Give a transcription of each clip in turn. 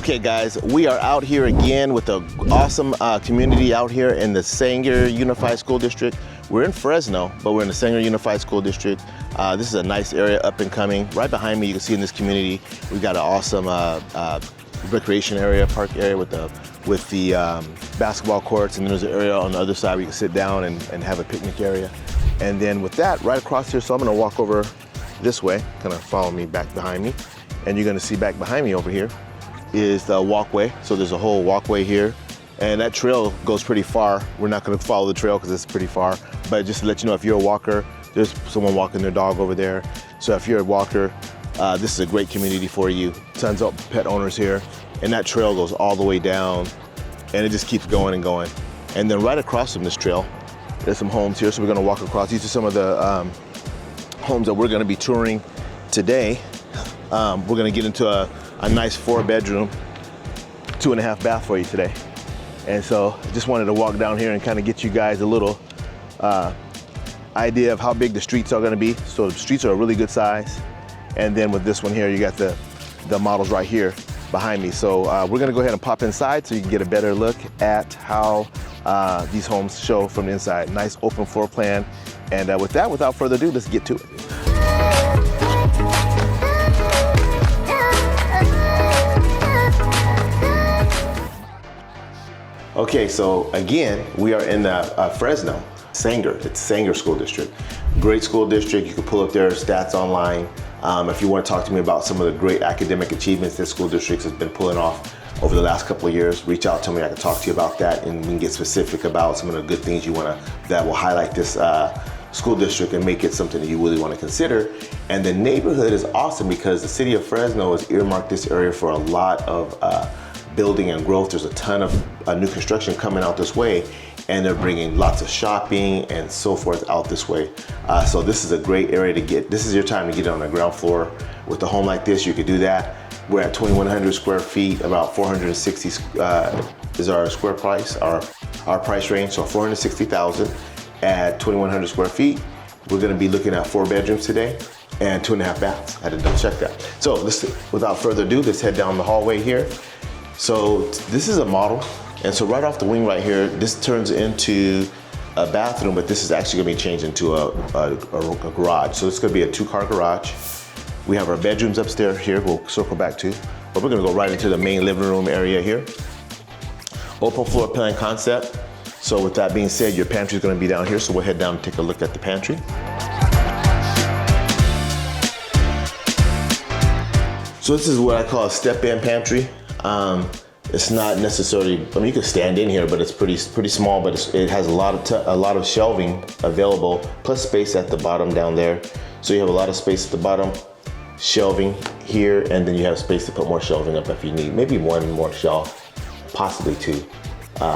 Okay guys, we are out here again with the awesome community out here in the Sanger Unified School District. We're in Fresno, but we're in the Sanger Unified School District. This is a nice area, up and coming. Right behind me, you can see in this community, we've got an awesome recreation area, park area with the basketball courts, and then there's an area on the other side where you can sit down and have a picnic area. And then with that, right across here, so I'm gonna walk over this way, kind of follow me back behind me, and you're gonna see back behind me over here is the walkway. So there's a whole walkway here, and that trail goes pretty far. We're not gonna follow the trail because it's pretty far, but just to let you know, if you're a walker, there's someone walking their dog over there. So if you're a walker, this is a great community for you. Tons of pet owners here, and that trail goes all the way down, and it just keeps going and going. And then right across from this trail, there's some homes here, so we're gonna walk across. These are some of the homes that we're gonna be touring today. We're gonna get into a nice 4-bedroom, 2.5 bath for you today. And so I just wanted to walk down here and kind of get you guys a little idea of how big the streets are gonna be. So the streets are a really good size. And then with this one here, you got the models right here behind me. So we're gonna go ahead and pop inside so you can get a better look at how these homes show from the inside. Nice open floor plan. And with that, without further ado, let's get to it. Okay, so again, we are in Fresno, Sanger. It's Sanger School District. Great school district. You can pull up their stats online. If you want to talk to me about some of the great academic achievements this school district has been pulling off over the last couple of years, reach out to me. I can talk to you about that, and we can get specific about some of the good things that will highlight this school district and make it something that you really want to consider. And the neighborhood is awesome because the city of Fresno has earmarked this area for a lot of building and growth. There's a ton of new construction coming out this way, and they're bringing lots of shopping and so forth out this way. So this is a great area to get. This is your time to get on the ground floor. With a home like this, you could do that. We're at 2,100 square feet, about 460 is our square price, our price range, so 460,000 at 2,100 square feet. We're gonna be looking at 4 bedrooms today and 2.5 baths. I had to double check that. So without further ado, let's head down the hallway here. So this is a model, and so right off the wing right here, this turns into a bathroom, but this is actually gonna be changed into a garage. So it's gonna be a 2-car garage. We have our bedrooms upstairs here, we'll circle back to, but we're gonna go right into the main living room area here. Open floor plan concept. So with that being said, your pantry is gonna be down here, so we'll head down and take a look at the pantry. So this is what I call a step-in pantry. It's not necessarily, I mean, you can stand in here, but it's pretty small, but it has a lot of shelving available, plus space at the bottom down there. So you have a lot of space at the bottom, shelving here, and then you have space to put more shelving up if you need, maybe 1 more shelf, possibly 2.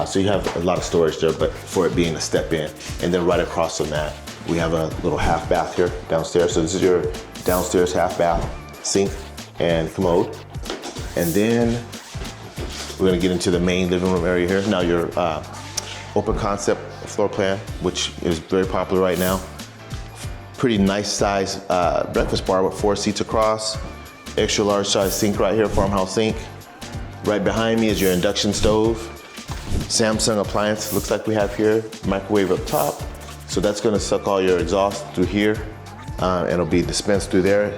So you have a lot of storage there, but for it being a step in. And then right across from that, we have a little half bath here downstairs. So this is your downstairs half bath, sink and commode. And then we're gonna get into the main living room area here. Now your open concept floor plan, which is very popular right now. Pretty nice size breakfast bar with 4 seats across. Extra large size sink right here, farmhouse sink. Right behind me is your induction stove. Samsung appliance, looks like we have here. Microwave up top. So that's gonna suck all your exhaust through here, and it'll be dispensed through there.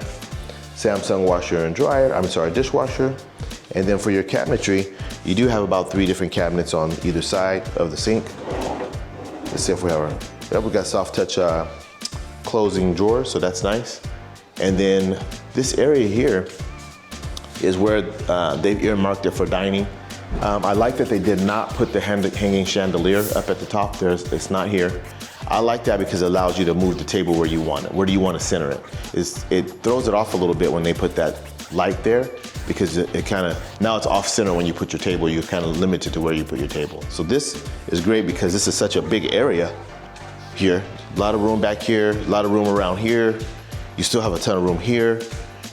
Samsung washer and dryer, dishwasher. And then for your cabinetry, you do have about 3 different cabinets on either side of the sink. Let's see if we have we got soft touch closing drawers, so that's nice. And then this area here is where they've earmarked it for dining. I like that they did not put the hanging chandelier up at the top. It's not here. I like that because it allows you to move the table where you want it. Where do you want to center it? It throws it off a little bit when they put that light there, because it kind of, now it's off center when you put your table, you're kind of limited to where you put your table. So this is great because this is such a big area here. A lot of room back here, a lot of room around here. You still have a ton of room here.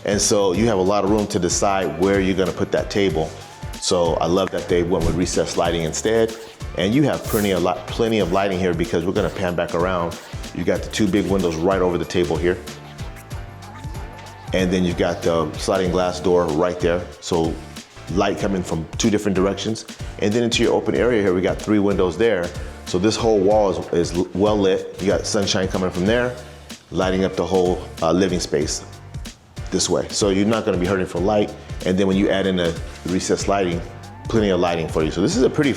And so you have a lot of room to decide where you're gonna put that table. So I love that they went with recessed lighting instead. And you have plenty of lighting here because we're gonna pan back around. You got the 2 big windows right over the table here. And then you've got the sliding glass door right there. So light coming from 2 different directions. And then into your open area here, we got 3 windows there. So this whole wall is well lit. You got sunshine coming from there, lighting up the whole living space this way. So you're not gonna be hurting for light. And then when you add in the recessed lighting, plenty of lighting for you. So this is a pretty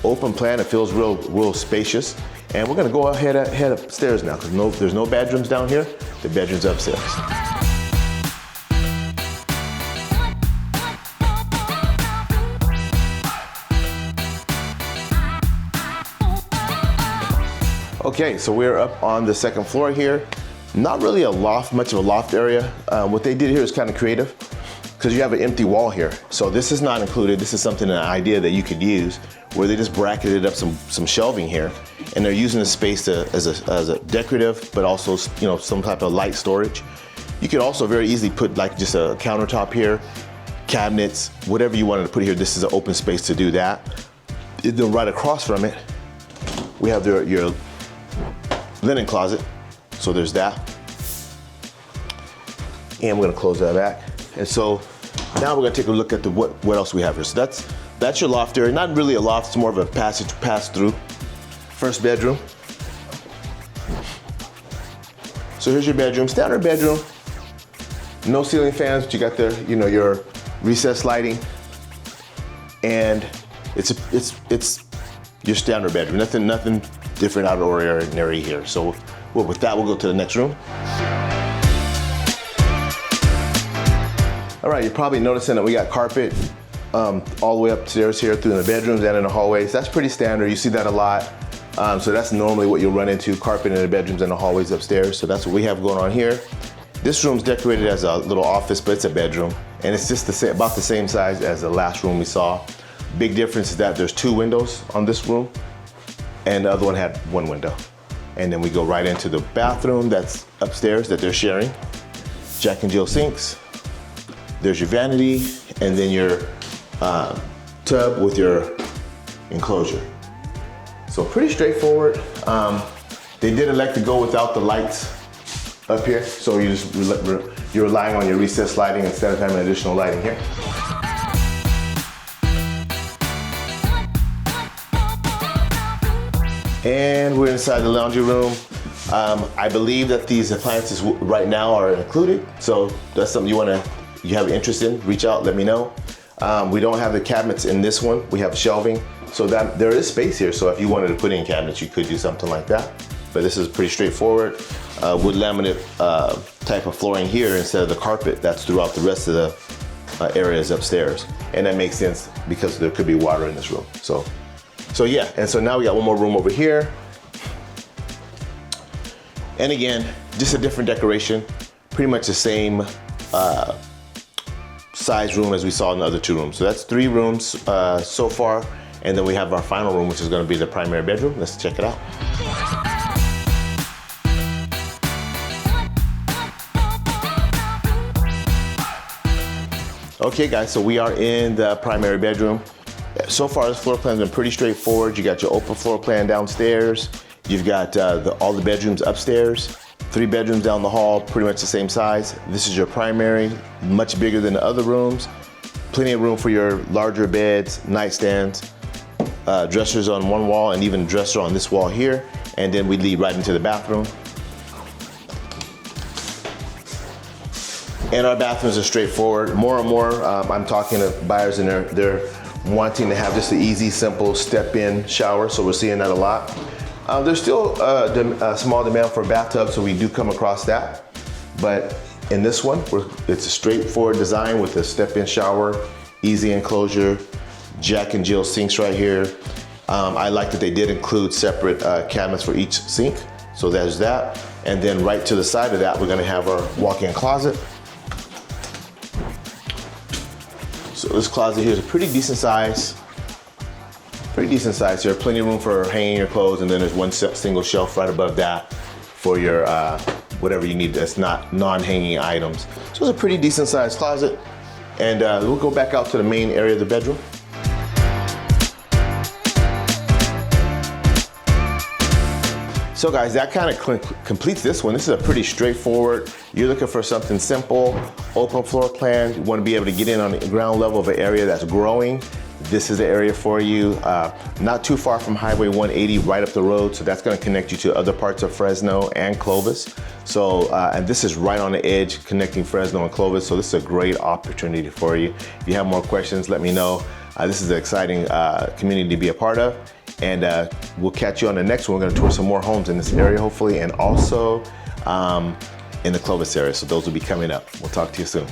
open plan. It feels real spacious. And we're gonna go head upstairs now, because there's no bedrooms down here. The bedroom's upstairs. Okay, so we're up on the 2nd floor here. Not really much of a loft area. What they did here is kind of creative, because you have an empty wall here. So this is not included. This is an idea that you could use, where they just bracketed up some shelving here, and they're using the space as a decorative, but also, you know, some type of light storage. You could also very easily put like just a countertop here, cabinets, whatever you wanted to put here. This is an open space to do that. Then right across from it, we have your linen closet. So there's that. And we're gonna close that back. And so now we're gonna take a look at what else we have here. So that's your loft area. Not really a loft, it's more of a pass through. First bedroom. So here's your bedroom, standard bedroom. No ceiling fans, but you got there, you know, your recessed lighting. And it's your standard bedroom. Nothing different out of ordinary here. So with that, we'll go to the next room. All right, you're probably noticing that we got carpet all the way upstairs here through the bedrooms and in the hallways. That's pretty standard. You see that a lot. So that's normally what you'll run into, carpet in the bedrooms and the hallways upstairs. So that's what we have going on here. This room's decorated as a little office, but it's a bedroom. And it's just about the same size as the last room we saw. Big difference is that there's 2 windows on this room, and the other one had 1 window. And then we go right into the bathroom that's upstairs that they're sharing. Jack and Jill sinks. There's your vanity, and then your tub with your enclosure. So pretty straightforward. They did elect to go without the lights up here, so you're relying on your recessed lighting instead of having additional lighting here. And we're inside the laundry room. I believe that these appliances right now are included, so that's something you have interest in, reach out, let me know. We don't have the cabinets in this one. We have shelving, so that there is space here. So if you wanted to put in cabinets, you could do something like that. But this is pretty straightforward. Wood laminate type of flooring here instead of the carpet that's throughout the rest of the areas upstairs. And that makes sense because there could be water in this room. So yeah, and so now we got one more room over here. And again, just a different decoration, pretty much the same size room as we saw in the other 2 rooms. So that's 3 rooms so far. And then we have our final room, which is gonna be the primary bedroom. Let's check it out. Okay guys, so we are in the primary bedroom. So far, this floor plan's been pretty straightforward. You got your open floor plan downstairs. You've got all the bedrooms upstairs. 3 bedrooms down the hall, pretty much the same size. This is your primary, much bigger than the other rooms. Plenty of room for your larger beds, nightstands, dressers on one wall, and even a dresser on this wall here. And then we lead right into the bathroom. And our bathrooms are straightforward. More and more, I'm talking to buyers and they're wanting to have just an easy, simple step-in shower, so we're seeing that a lot. There's still a small demand for a bathtub, so we do come across that. But in this one, it's a straightforward design with a step-in shower, easy enclosure, Jack and Jill sinks right here. I like that they did include separate cabinets for each sink, so there's that. And then right to the side of that, we're gonna have our walk-in closet. So this closet here is a pretty decent size here. Plenty of room for hanging your clothes, and then there's one single shelf right above that for your whatever you need that's not non-hanging items. So it's a pretty decent sized closet. And we'll go back out to the main area of the bedroom. So guys, that kind of completes this one. This is a pretty straightforward. You're looking for something simple, open floor plan. You want to be able to get in on the ground level of an area that's growing. This is the area for you. Not too far from Highway 180, right up the road. So that's going to connect you to other parts of Fresno and Clovis. So, and this is right on the edge connecting Fresno and Clovis. So this is a great opportunity for you. If you have more questions, let me know. This is an exciting community to be a part of. And we'll catch you on the next one. We're going to tour some more homes in this area, hopefully, and also in the Clovis area. So those will be coming up. We'll talk to you soon.